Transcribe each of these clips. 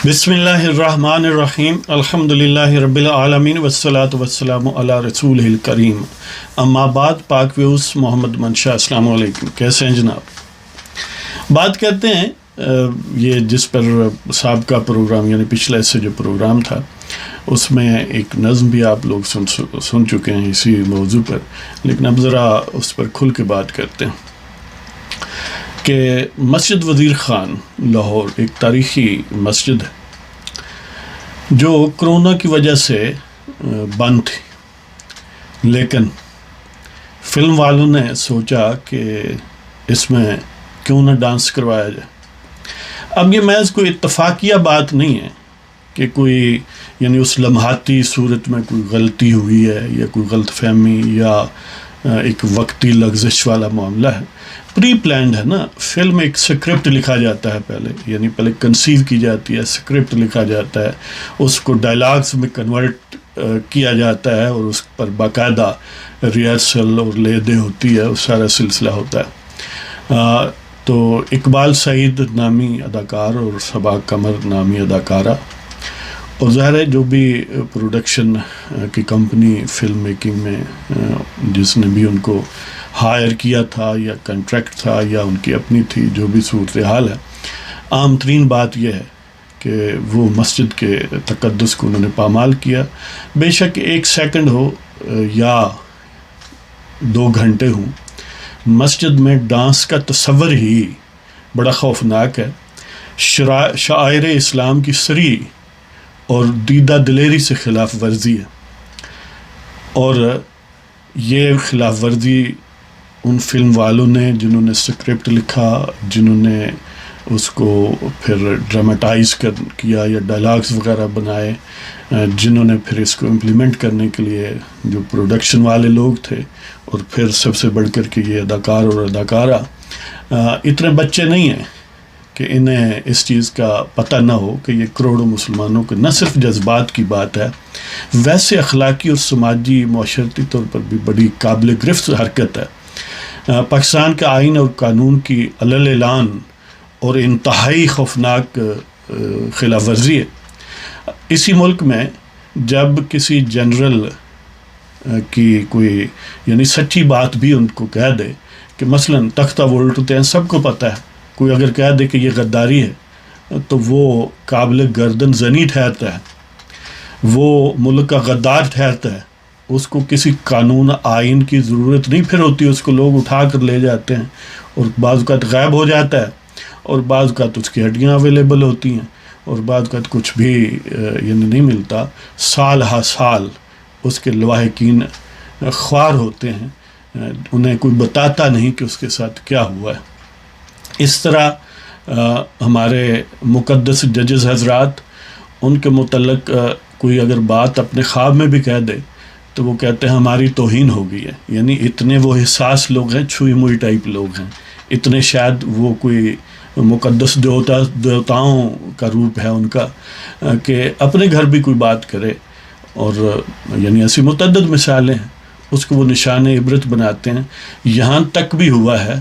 بسم اللہ الرحمن الرحیم الحمدللہ رب العالمین والصلاة والسلام علی رسول الکریم اما بعد پاک ویوز محمد منشا السلام علیکم. کیسے ہیں جناب؟ بات کرتے ہیں یہ جس پر سابقہ پروگرام یعنی پچھلے سے جو پروگرام تھا اس میں ایک نظم بھی آپ لوگ سن چکے ہیں اسی موضوع پر، لیکن اب ذرا اس پر کھل کے بات کرتے ہیں کہ مسجد وزیر خان لاہور ایک تاریخی مسجد ہے جو کرونا کی وجہ سے بند تھی، لیکن فلم والوں نے سوچا کہ اس میں کیوں نہ ڈانس کروایا جائے. اب یہ محض کوئی اتفاقیہ بات نہیں ہے کہ کوئی یعنی اس لمحاتی صورت میں کوئی غلطی ہوئی ہے یا کوئی غلط فہمی یا ایک وقتی لغزش والا معاملہ ہے. پری پلانڈ ہے نا، فلم ایک سکرپٹ لکھا جاتا ہے پہلے کنسیو کی جاتی ہے، سکرپٹ لکھا جاتا ہے، اس کو ڈائلاگز میں کنورٹ کیا جاتا ہے اور اس پر باقاعدہ ریہرسل اور لیدے ہوتی ہے، اس سارا سلسلہ ہوتا ہے. تو اقبال سعید نامی اداکار اور صبا قمر نامی اداکارہ اور ظاہر ہے جو بھی پروڈکشن کی کمپنی فلم میکنگ میں جس نے بھی ان کو ہائر کیا تھا یا کنٹریکٹ تھا یا ان کی اپنی تھی، جو بھی صورتحال ہے، عام ترین بات یہ ہے کہ وہ مسجد کے تقدس کو انہوں نے پامال کیا. بے شک 1 سیکنڈ ہو یا 2 گھنٹے ہوں، مسجد میں ڈانس کا تصور ہی بڑا خوفناک ہے. شعائر اسلام کی صریح اور دیدہ دلیری سے خلاف ورزی ہے، اور یہ خلاف ورزی ان فلم والوں نے جنہوں نے سکرپٹ لکھا، جنہوں نے اس کو پھر ڈراماٹائز کیا یا ڈائلاگز وغیرہ بنائے، جنہوں نے پھر اس کو امپلیمنٹ کرنے کے لیے جو پروڈکشن والے لوگ تھے، اور پھر سب سے بڑھ کر کے یہ اداکار اور اداکارہ اتنے بچے نہیں ہیں کہ انہیں اس چیز کا پتہ نہ ہو کہ یہ کروڑوں مسلمانوں کے نہ صرف جذبات کی بات ہے، ویسے اخلاقی اور سماجی معاشرتی طور پر بھی بڑی قابل گرفت حرکت ہے. پاکستان کے آئین اور قانون کی علل اعلان اور انتہائی خوفناک خلاف ورزی ہے. اسی ملک میں جب کسی جنرل کی کوئی یعنی سچی بات بھی ان کو کہہ دے کہ مثلا تختہ وہ الٹتے ہیں، سب کو پتہ ہے، کوئی اگر کہہ دے کہ یہ غداری ہے تو وہ قابل گردن زنی ٹھہرتا ہے، وہ ملک کا غدار ٹھہرتا ہے. اس کو کسی قانون آئین کی ضرورت نہیں پھر ہوتی، اس کو لوگ اٹھا کر لے جاتے ہیں اور بعض اوقات غائب ہو جاتا ہے، اور بعض اوقات اس کی ہڈیاں اویلیبل ہوتی ہیں، اور بعض اوقات کچھ بھی یعنی نہیں ملتا. سال ہا سال اس کے لواحقین خوار ہوتے ہیں، انہیں کوئی بتاتا نہیں کہ اس کے ساتھ کیا ہوا ہے. اس طرح ہمارے مقدس ججز حضرات، ان کے متعلق کوئی اگر بات اپنے خواب میں بھی کہہ دے تو وہ کہتے ہیں ہماری توہین ہو گئی ہے. یعنی اتنے وہ حساس لوگ ہیں، چھوئی موئی ٹائپ لوگ ہیں، اتنے شاید وہ کوئی مقدس دیوتاؤں کا روپ ہے ان کا کہ اپنے گھر بھی کوئی بات کرے، اور یعنی ایسی متعدد مثالیں ہیں، اس کو وہ نشان عبرت بناتے ہیں. یہاں تک بھی ہوا ہے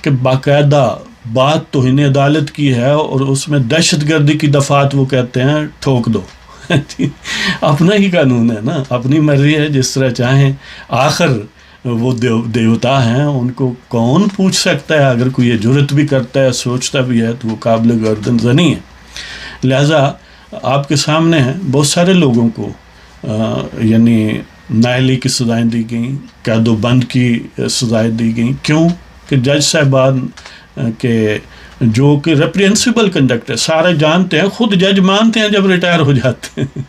کہ باقاعدہ بات توہین عدالت کی ہے اور اس میں دہشت گردی کی دفعات وہ کہتے ہیں ٹھوک دو. اپنا ہی قانون ہے نا، اپنی مرضی ہے، جس طرح چاہیں. آخر وہ دیوتا ہیں، ان کو کون پوچھ سکتا ہے؟ اگر کوئی یہ جرت بھی کرتا ہے، سوچتا بھی ہے، تو وہ قابل گردن زنی ہے. لہٰذا آپ کے سامنے ہیں بہت سارے لوگوں کو یعنی نااہلی کی سزائیں دی گئیں، قید و بند کی سزائیں دی گئیں. کیوں کہ جج صاحبان کے جو کہ ریپرینسیبل کنڈکٹ ہے، سارے جانتے ہیں، خود جج مانتے ہیں جب ریٹائر ہو جاتے ہیں،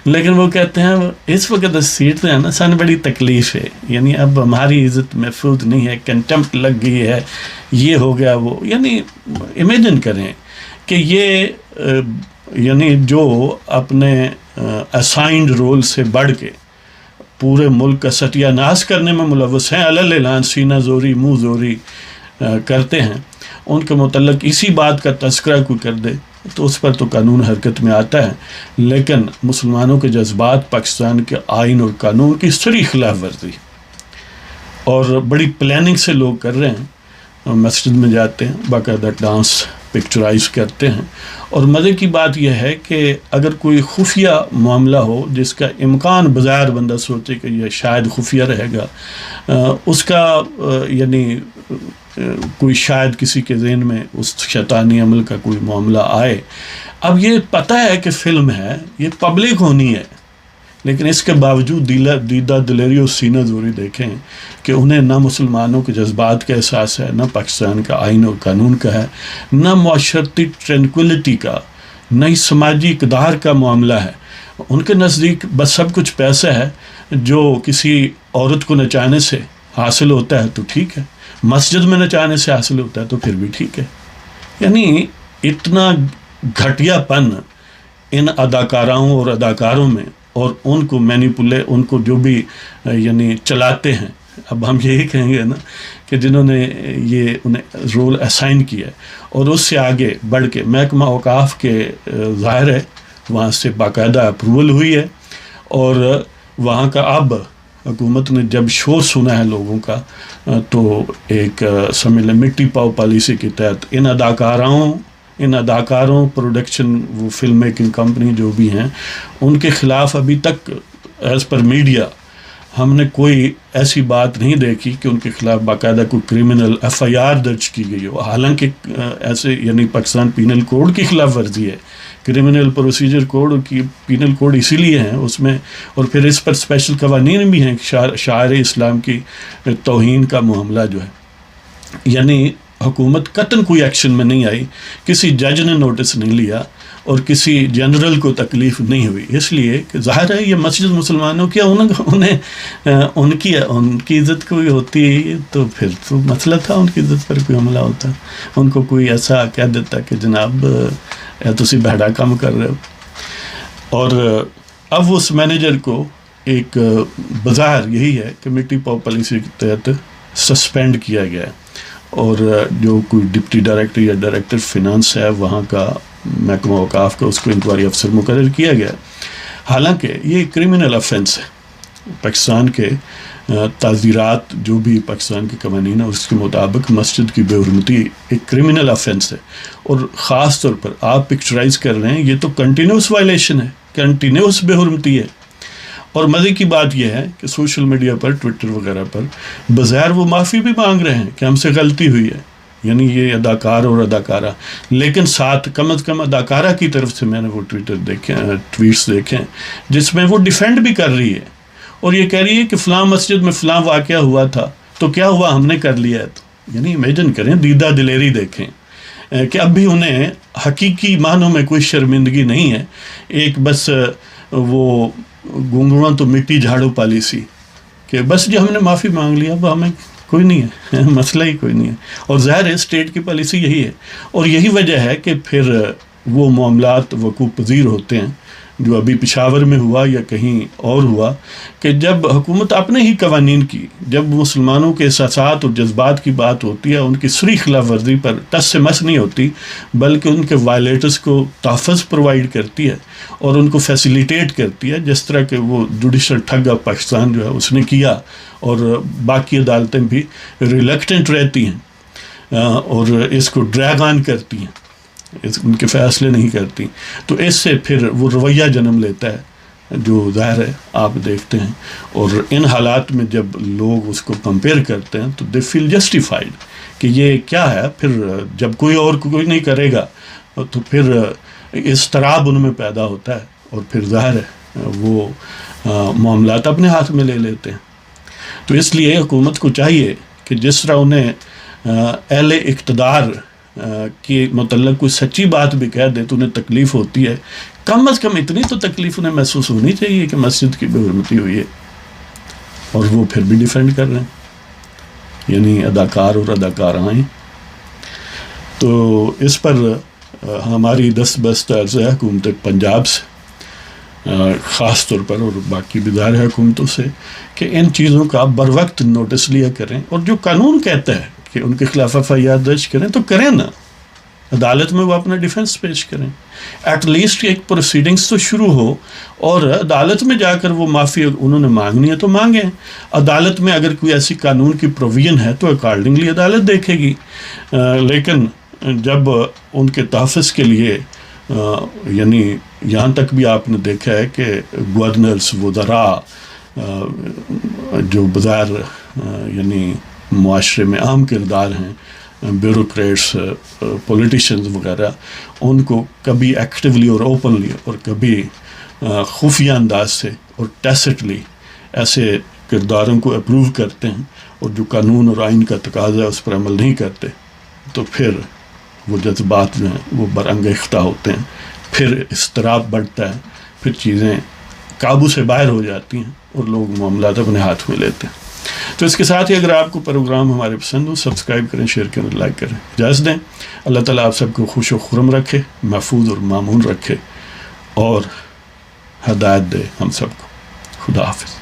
لیکن وہ کہتے ہیں اس وقت سیٹ تو ہے نا، سن بڑی تکلیف ہے، یعنی اب ہماری عزت محفوظ نہیں ہے، کنٹمپٹ لگ گئی ہے، یہ ہو گیا وہ. یعنی امیجن کریں کہ یہ یعنی جو اپنے اسائنڈ رول سے بڑھ کے پورے ملک کا ستیہ ناش کرنے میں ملوث ہیں، علل اعلان سینہ زوری منہ زوری کرتے ہیں، ان کے متعلق اسی بات کا تذکرہ کوئی کر دے تو اس پر تو قانون حرکت میں آتا ہے. لیکن مسلمانوں کے جذبات، پاکستان کے آئین اور قانون کی صریح خلاف ورزی، اور بڑی پلاننگ سے لوگ کر رہے ہیں. مسجد میں جاتے ہیں، باقاعدہ ڈانس پکچرائز کرتے ہیں. اور مزے کی بات یہ ہے کہ اگر کوئی خفیہ معاملہ ہو جس کا امکان بظاہر بندہ سوچے کہ یہ شاید خفیہ رہے گا، اس کا یعنی کوئی شاید کسی کے ذہن میں اس شیطانی عمل کا کوئی معاملہ آئے. اب یہ پتہ ہے کہ فلم ہے، یہ پبلک ہونی ہے، لیکن اس کے باوجود دیدہ دلیری اور سینہ زوری دیکھیں کہ انہیں نہ مسلمانوں کے جذبات کا احساس ہے، نہ پاکستان کا آئین و قانون کا ہے، نہ معاشرتی ٹرینکولیٹی کا، نہ ہی سماجی اقدار کا معاملہ ہے. ان کے نزدیک بس سب کچھ پیسہ ہے، جو کسی عورت کو نچانے سے حاصل ہوتا ہے تو ٹھیک ہے، مسجد میں نچانے سے حاصل ہوتا ہے تو پھر بھی ٹھیک ہے. یعنی اتنا گھٹیا پن ان اداکاراؤں اور اداکاروں میں، اور ان کو ان کو جو بھی یعنی چلاتے ہیں. اب ہم یہی کہیں گے نا کہ جنہوں نے یہ انہیں رول اسائن کیا ہے، اور اس سے آگے بڑھ کے محکمہ اوقاف کے ظاہر ہے وہاں سے باقاعدہ اپروول ہوئی ہے، اور وہاں کا اب حکومت نے جب شور سنا ہے لوگوں کا تو ایک سمجھ لیں مٹی پاؤ پالیسی کے تحت ان اداکاروں پروڈکشن وہ فلم میکنگ کمپنی جو بھی ہیں ان کے خلاف ابھی تک ایز پر میڈیا ہم نے کوئی ایسی بات نہیں دیکھی کہ ان کے خلاف باقاعدہ کوئی کرمنل ایف آئی آر درج کی گئی ہو. حالانکہ ایسے یعنی پاکستان پینل کوڈ کی خلاف ورزی ہے، کرمنل پروسیجر کوڈ کی پینل کوڈ اسی لیے ہیں اس میں، اور پھر اس پر اسپیشل قوانین بھی ہیں شاعر اسلام کی توہین کا معاملہ جو ہے. یعنی حکومت قطعاً کوئی ایکشن میں نہیں آئی، کسی جج نے نوٹس نہیں لیا اور کسی جنرل کو تکلیف نہیں ہوئی، اس لیے کہ ظاہر ہے یہ مسجد مسلمانوں کی ان کی عزت کوئی ہوتی تو پھر تو مسئلہ تھا، ان کی عزت پر کوئی حملہ ہوتا، ان کو کوئی ایسا کہہ دیتا کہ جناب تسی بہڑا کام کر رہے ہو. اور اب اس مینیجر کو ایک بظاہر یہی ہے کہ مٹی پاؤ پالیسی کے تحت سسپینڈ کیا گیا ہے، اور جو کوئی ڈپٹی ڈائریکٹر یا ڈائریکٹر فنانس ہے وہاں کا محکمہ اوقاف کا، اس کو انکوائری افسر مقرر کیا گیا. حالانکہ یہ کرمنل افینس ہے، پاکستان کے تعزیرات جو بھی پاکستان کے قوانین ہیں اس کے مطابق مسجد کی بے حرمتی ایک کرمنل افینس ہے، اور خاص طور پر آپ پکچرائز کر رہے ہیں یہ تو کنٹینیوس وائلیشن ہے، کنٹینیوس بے حرمتی ہے. اور مزے کی بات یہ ہے کہ سوشل میڈیا پر ٹویٹر وغیرہ پر بظاہر وہ معافی بھی مانگ رہے ہیں کہ ہم سے غلطی ہوئی ہے، یعنی یہ اداکار اور اداکارہ، لیکن ساتھ کم از کم اداکارہ کی طرف سے میں نے وہ ٹویٹس دیکھیں جس میں وہ ڈیفینڈ بھی کر رہی ہے اور یہ کہہ رہی ہے کہ فلاں مسجد میں فلاں واقعہ ہوا تھا تو کیا ہوا، ہم نے کر لیا ہے. تو یعنی امیجن کریں، دیدہ دلیری دیکھیں کہ اب بھی انہیں حقیقی معنوں میں کوئی شرمندگی نہیں ہے، ایک بس وہ گونگڑا تو مٹی جھاڑو پالیسی کہ بس جو ہم نے معافی مانگ لیا اب ہمیں کوئی نہیں ہے، مسئلہ ہی کوئی نہیں ہے. اور ظاہر ہے اسٹیٹ کی پالیسی یہی ہے، اور یہی وجہ ہے کہ پھر وہ معاملات وقوع پذیر ہوتے ہیں جو ابھی پشاور میں ہوا یا کہیں اور ہوا، کہ جب حکومت اپنے ہی قوانین کی، جب مسلمانوں کے احساسات اور جذبات کی بات ہوتی ہے، ان کی سری خلاف ورزی پر ٹس سے مس نہیں ہوتی بلکہ ان کے وائلیٹرز کو تحفظ پرووائڈ کرتی ہے اور ان کو فیسیلیٹیٹ کرتی ہے، جس طرح کہ وہ جوڈیشل ٹھگ آف پاکستان جو ہے اس نے کیا، اور باقی عدالتیں بھی ریلیکٹنٹ رہتی ہیں اور اس کو ڈریگ آن کرتی ہیں، ان کے فیصلے نہیں کرتی. تو اس سے پھر وہ رویہ جنم لیتا ہے جو ظاہر ہے آپ دیکھتے ہیں. اور ان حالات میں جب لوگ اس کو کمپیئر کرتے ہیں تو دے فیل جسٹیفائڈ کہ یہ کیا ہے، پھر جب کوئی نہیں کرے گا تو پھر اضطراب ان میں پیدا ہوتا ہے اور پھر ظاہر ہے وہ معاملات اپنے ہاتھ میں لے لیتے ہیں. تو اس لیے حکومت کو چاہیے کہ جس طرح انہیں اہل اقتدار کے متعلق کوئی سچی بات بھی کہہ دے تو انہیں تکلیف ہوتی ہے، کم از کم اتنی تو تکلیف انہیں محسوس ہونی چاہیے کہ مسجد کی بے حرمتی ہوئی ہے اور وہ پھر بھی ڈیفینڈ کر رہے ہیں، یعنی اداکار اور اداکارائیں. تو اس پر ہماری دست بست عرض ہے حکومت پنجاب سے خاص طور پر اور باقی بیدار حکومتوں سے کہ ان چیزوں کا بر وقت نوٹس لیا کریں، اور جو قانون کہتا ہے کہ ان کے خلاف ایف آئی آر درج کریں تو کریں نا، عدالت میں وہ اپنا ڈیفنس پیش کریں، ایٹ لیسٹ ایک پروسیڈنگز تو شروع ہو، اور عدالت میں جا کر وہ معافی انہوں نے مانگنی ہے تو مانگیں. عدالت میں اگر کوئی ایسی قانون کی پروویژن ہے تو اکارڈنگلی عدالت دیکھے گی، لیکن جب ان کے تحفظ کے لیے یعنی یہاں تک بھی آپ نے دیکھا ہے کہ گورنرز، وزراء جو بظاہر یعنی معاشرے میں عام کردار ہیں، بیوروکریٹس، پولیٹیشنز وغیرہ، ان کو کبھی ایکٹیولی اور اوپنلی اور کبھی خفیہ انداز سے اور ٹیسٹلی ایسے کرداروں کو اپروو کرتے ہیں، اور جو قانون اور آئین کا تقاضا ہے اس پر عمل نہیں کرتے، تو پھر وہ جذبات جو ہیں وہ برانگ اختہ ہوتے ہیں، پھر اضطراب بڑھتا ہے، پھر چیزیں قابو سے باہر ہو جاتی ہیں اور لوگ معاملات اپنے ہاتھ میں لیتے ہیں۔ تو اس کے ساتھ ہی اگر آپ کو پروگرام ہمارے پسند ہو، سبسکرائب کریں، شیئر کریں، لائک کریں، اجازت دیں۔ اللہ تعالیٰ آپ سب کو خوش و خرم رکھے، محفوظ اور مامون رکھے، اور ہدایت دے ہم سب کو۔ خدا حافظ۔